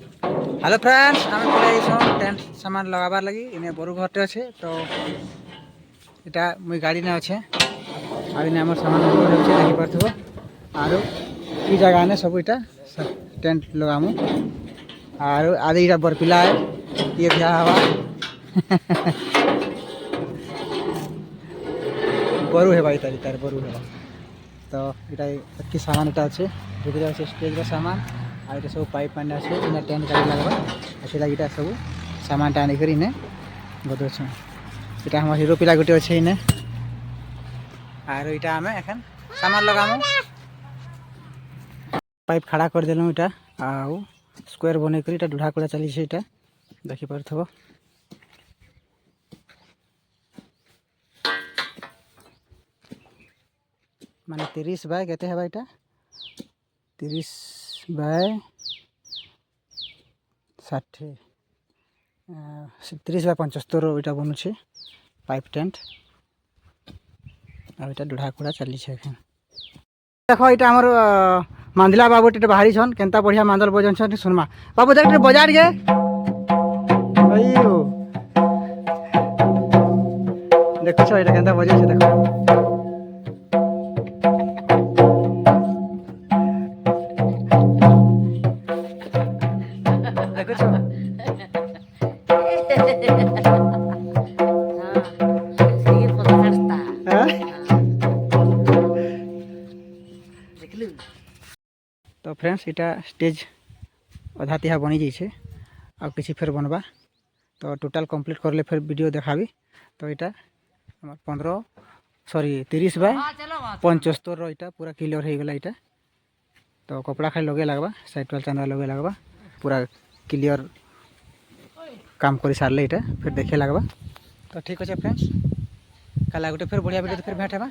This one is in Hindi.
हेलो फ्रेंड्स, आम पड़े टेंट सामान लगाबार लगी इन्हें बड़ू घरटे अच्छे तो इटा मुई गाड़ी ने अच्छे आने आम सामान अच्छे देखी पार्थो आर ई जगह ने सब इटा टेंट लगामु आर आदि इटा बरपिला है ये दिया हवा बरू है भाई तार बरू है तो इटा की सामान इटा अच्छे भितर अच्छे स्टेज का सामान आ ये सब पाइप मैंने अच्छे इन्हें टेंट गाड़ी लगवा अच्छे लगे सब सामान टा आनिक इन्हें बदल इटा हमारे हिरो पिला गोटे अच्छे इन्हें आर इटा आम एखन सामान लगामु पाइप खड़ा कर देलु इटा आउ स्क्वायर बने कर ढूढ़ा कड़ा चली इटा देखी पार्थो माने 30 बाय केते है इटा 30 बाय 60 30 बाय 75 इटा बनुचे पाइप टेंट आ इटा ढूढ़ा कड़ा चली देखो इटा हमर मांदला बाबू टे बाहरी छन केनता बढ़िया मांदल बजन छन सुनमा बाबू देख बजार गे अयो देखो छ इटा केनता बजे छ देखो देखो छ तो फ्रेंड्स इटा स्टेज अधा तिहा बनी जाइए आ किसी फिर बनवा तो टोटल कंप्लीट कर ले फिर वीडियो देखाबी तो इटा 30 बाय 75 इटा पूरा क्लियर हो गला इटा तो कपड़ा खाली लगे लगवा साइड वाल चांदा लगे लगवा पूरा क्लियर काम कर सारे इटा फिर देखे लगवा तो ठीक अच्छे फ्रेंड्स कल गोटे फिर बढ़िया वीडियो फिर भेंट है।